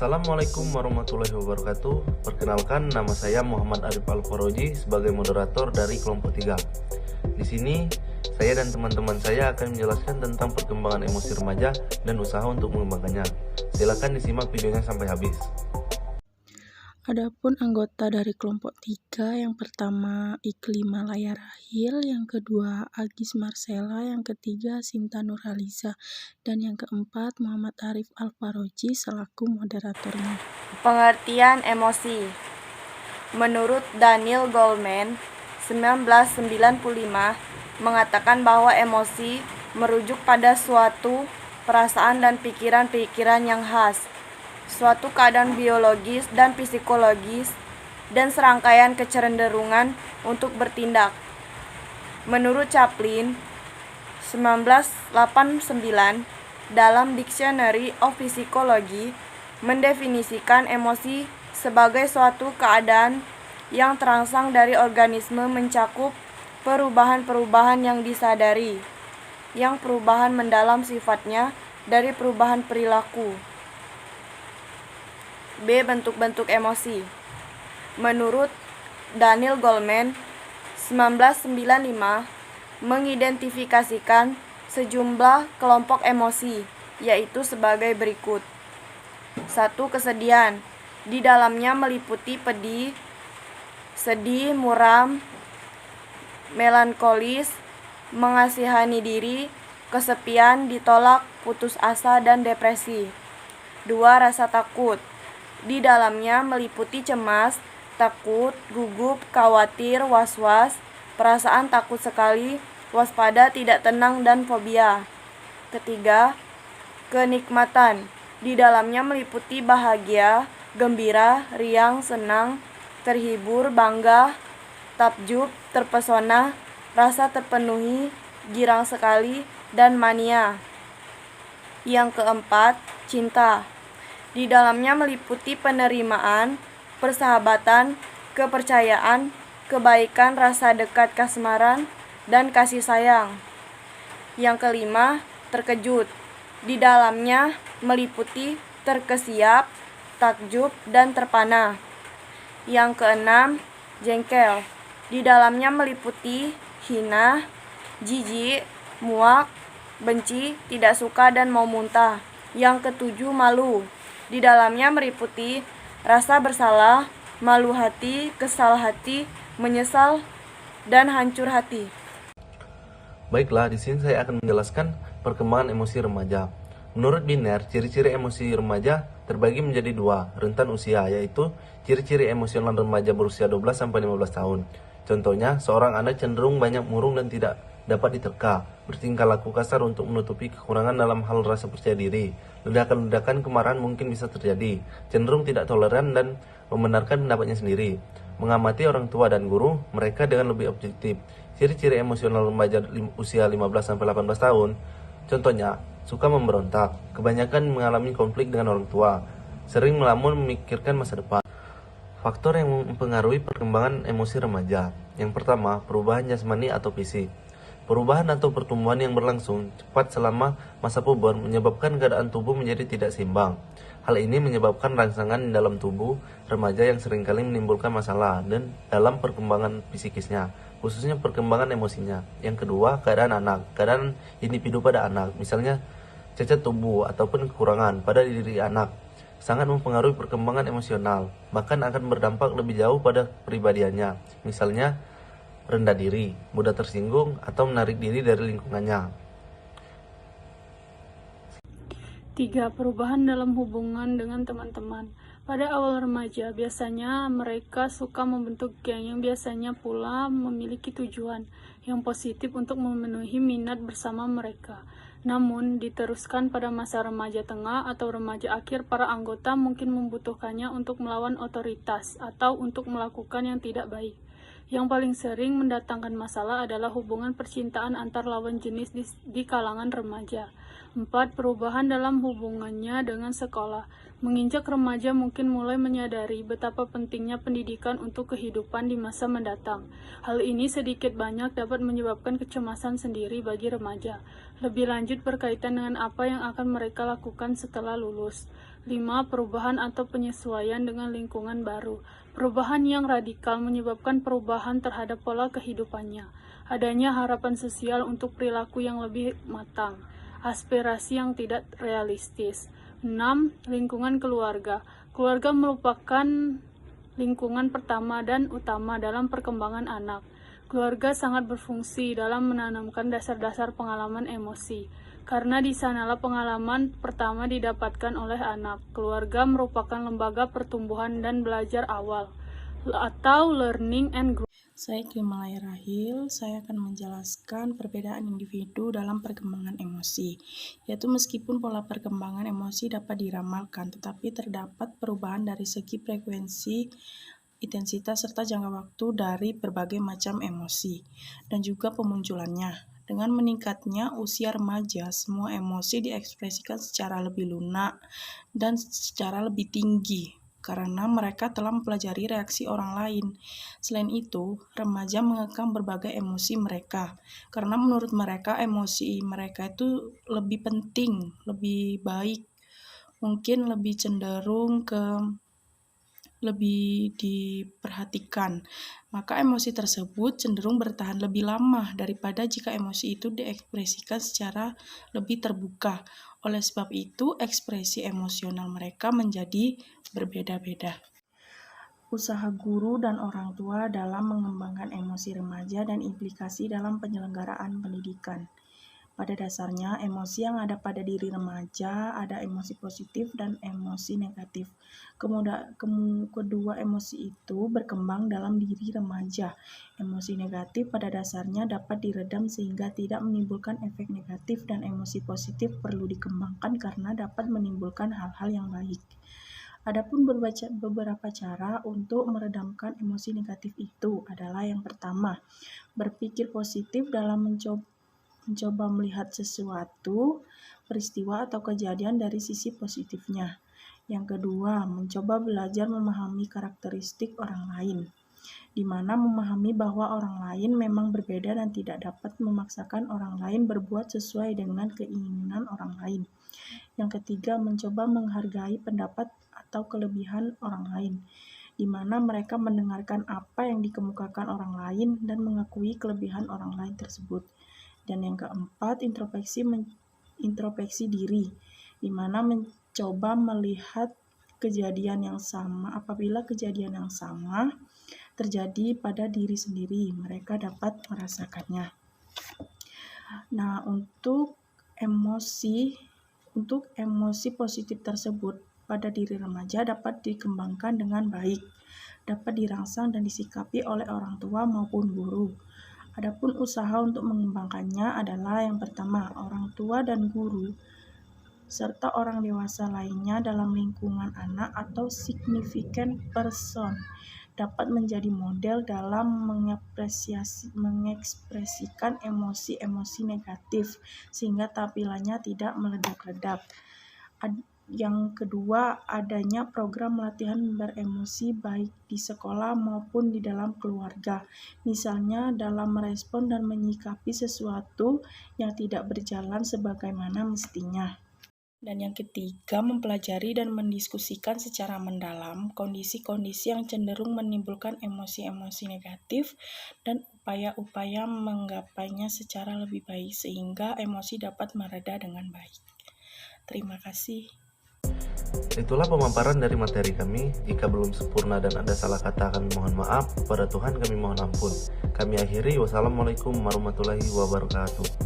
Assalamualaikum warahmatullahi wabarakatuh. Perkenalkan, nama saya Muhammad Arif Al-Faroji sebagai moderator dari kelompok 3. Di sini, saya dan teman-teman saya akan menjelaskan tentang perkembangan emosi remaja dan usaha untuk mengembangkannya. Silakan disimak videonya sampai habis. Adapun anggota dari kelompok 3, yang pertama Iklim Malaya Rahil, yang kedua Agis Marcella, yang ketiga Sinta Nurhaliza, dan yang keempat Muhammad Arif Al-Faroji selaku moderatornya. Pengertian emosi. Menurut Daniel Goleman, 1995, mengatakan bahwa emosi merujuk pada suatu perasaan dan pikiran-pikiran yang khas, suatu keadaan biologis dan psikologis, dan serangkaian kecenderungan untuk bertindak. Menurut Chaplin, 1989, dalam Dictionary of Psychology, mendefinisikan emosi sebagai suatu keadaan yang terangsang dari organisme mencakup perubahan-perubahan yang disadari, yang perubahan mendalam sifatnya dari perubahan perilaku. B. Bentuk-bentuk emosi. Menurut Daniel Goleman, 1995, mengidentifikasikan sejumlah kelompok emosi, yaitu sebagai berikut. 1. Kesedihan. Di dalamnya meliputi pedih, sedih, muram, melankolis, mengasihani diri, kesepian, ditolak, putus asa, dan depresi. 2. Rasa takut. Di dalamnya meliputi cemas, takut, gugup, khawatir, was-was, perasaan takut sekali, waspada, tidak tenang, dan fobia. 3. Kenikmatan. Di dalamnya meliputi bahagia, gembira, riang, senang, terhibur, bangga, takjub, terpesona, rasa terpenuhi, girang sekali, dan mania. Yang keempat, cinta. Di dalamnya meliputi penerimaan, persahabatan, kepercayaan, kebaikan, rasa dekat kasmaran, dan kasih sayang. Yang kelima, terkejut. Di dalamnya meliputi terkesiap, takjub, dan terpana. Yang keenam, jengkel. Di dalamnya meliputi hina, jijik, muak, benci, tidak suka, dan mau muntah. Yang ketujuh, malu. Di dalamnya meliputi rasa bersalah, malu hati, kesal hati, menyesal, dan hancur hati. Baiklah, di sini saya akan menjelaskan perkembangan emosi remaja. Menurut Biner, ciri-ciri emosi remaja terbagi menjadi 2, rentan usia, yaitu ciri-ciri emosional remaja berusia 12-15 tahun. Contohnya, seorang anak cenderung banyak murung dan tidak dapat diterka, bertingkah laku kasar untuk menutupi kekurangan dalam hal rasa percaya diri. Ledakan-ledakan kemarahan mungkin bisa terjadi, cenderung tidak toleran dan membenarkan pendapatnya sendiri. Mengamati orang tua dan guru mereka dengan lebih objektif. Ciri-ciri emosional remaja usia 15-18 tahun, contohnya, suka memberontak, kebanyakan mengalami konflik dengan orang tua, sering melamun memikirkan masa depan. Faktor yang mempengaruhi perkembangan emosi remaja. Yang pertama, perubahan jasmani atau fisik. Perubahan atau pertumbuhan yang berlangsung cepat selama masa puber menyebabkan keadaan tubuh menjadi tidak seimbang. Hal ini menyebabkan rangsangan dalam tubuh remaja yang seringkali menimbulkan masalah dan dalam perkembangan psikisnya, khususnya perkembangan emosinya. Yang kedua, keadaan anak. Keadaan individu pada anak, misalnya cacat tubuh ataupun kekurangan pada diri anak, sangat mempengaruhi perkembangan emosional, bahkan akan berdampak lebih jauh pada kepribadiannya. Misalnya, rendah diri, mudah tersinggung, atau menarik diri dari lingkungannya. 3. Perubahan dalam hubungan dengan teman-teman. Pada awal remaja, biasanya mereka suka membentuk geng yang biasanya pula memiliki tujuan yang positif untuk memenuhi minat bersama mereka. Namun, diteruskan pada masa remaja tengah atau remaja akhir, para anggota mungkin membutuhkannya untuk melawan otoritas atau untuk melakukan yang tidak baik. Yang paling sering mendatangkan masalah adalah hubungan percintaan antar lawan jenis di kalangan remaja. 4. Perubahan dalam hubungannya dengan sekolah. Menginjak remaja mungkin mulai menyadari betapa pentingnya pendidikan untuk kehidupan di masa mendatang. Hal ini sedikit banyak dapat menyebabkan kecemasan sendiri bagi remaja. Lebih lanjut berkaitan dengan apa yang akan mereka lakukan setelah lulus. 5. Perubahan atau penyesuaian dengan lingkungan baru. Perubahan yang radikal menyebabkan perubahan terhadap pola kehidupannya. Adanya harapan sosial untuk perilaku yang lebih matang. Aspirasi yang tidak realistis. 6. Lingkungan keluarga. Keluarga merupakan lingkungan pertama dan utama dalam perkembangan anak. Keluarga sangat berfungsi dalam menanamkan dasar-dasar pengalaman emosi. Karena di sanalah pengalaman pertama didapatkan oleh anak. Keluarga merupakan lembaga pertumbuhan dan belajar awal, atau learning and growth. Saya Krimalaya Rahil, saya akan menjelaskan perbedaan individu dalam perkembangan emosi, yaitu meskipun pola perkembangan emosi dapat diramalkan, tetapi terdapat perubahan dari segi frekuensi, intensitas, serta jangka waktu dari berbagai macam emosi, dan juga pemunculannya. Dengan meningkatnya usia remaja, semua emosi diekspresikan secara lebih lunak dan secara lebih tinggi, karena mereka telah mempelajari reaksi orang lain. Selain itu, remaja mengekang berbagai emosi mereka, karena menurut mereka emosi mereka itu lebih penting, lebih baik, mungkin lebih cenderung ke lebih diperhatikan. Maka emosi tersebut cenderung bertahan lebih lama daripada jika emosi itu diekspresikan secara lebih terbuka. Oleh sebab itu, ekspresi emosional mereka menjadi berbeda-beda. Usaha guru dan orang tua dalam mengembangkan emosi remaja dan implikasi dalam penyelenggaraan pendidikan. Pada dasarnya, emosi yang ada pada diri remaja ada emosi positif dan emosi negatif. Kedua emosi itu berkembang dalam diri remaja. Emosi negatif pada dasarnya dapat diredam sehingga tidak menimbulkan efek negatif, dan emosi positif perlu dikembangkan karena dapat menimbulkan hal-hal yang baik. Adapun beberapa cara untuk meredamkan emosi negatif itu adalah: yang pertama, berpikir positif dalam mencoba melihat sesuatu, peristiwa atau kejadian dari sisi positifnya. Yang kedua, mencoba belajar memahami karakteristik orang lain, di mana memahami bahwa orang lain memang berbeda dan tidak dapat memaksakan orang lain berbuat sesuai dengan keinginan orang lain. Yang ketiga, mencoba menghargai pendapat atau kelebihan orang lain, di mana mereka mendengarkan apa yang dikemukakan orang lain dan mengakui kelebihan orang lain tersebut. Dan yang keempat, introspeksi diri, di mana mencoba melihat kejadian yang sama. Apabila kejadian yang sama terjadi pada diri sendiri, mereka dapat merasakannya. Nah, untuk emosi positif tersebut pada diri remaja dapat dikembangkan dengan baik, dapat dirangsang dan disikapi oleh orang tua maupun guru. Adapun usaha untuk mengembangkannya adalah: yang pertama, orang tua dan guru serta orang dewasa lainnya dalam lingkungan anak atau significant person dapat menjadi model dalam mengekspresikan emosi-emosi negatif sehingga tampilannya tidak meledak-ledak. Yang kedua, adanya program latihan beremosi baik di sekolah maupun di dalam keluarga, misalnya dalam merespon dan menyikapi sesuatu yang tidak berjalan sebagaimana mestinya. Dan yang ketiga, mempelajari dan mendiskusikan secara mendalam kondisi-kondisi yang cenderung menimbulkan emosi-emosi negatif dan upaya-upaya menggapainya secara lebih baik sehingga emosi dapat mereda dengan baik. Terima kasih. Itulah pemaparan dari materi kami. Jika belum sempurna dan ada salah kata, kami mohon maaf. Pada Tuhan kami mohon ampun. Kami akhiri. Wassalamualaikum warahmatullahi wabarakatuh.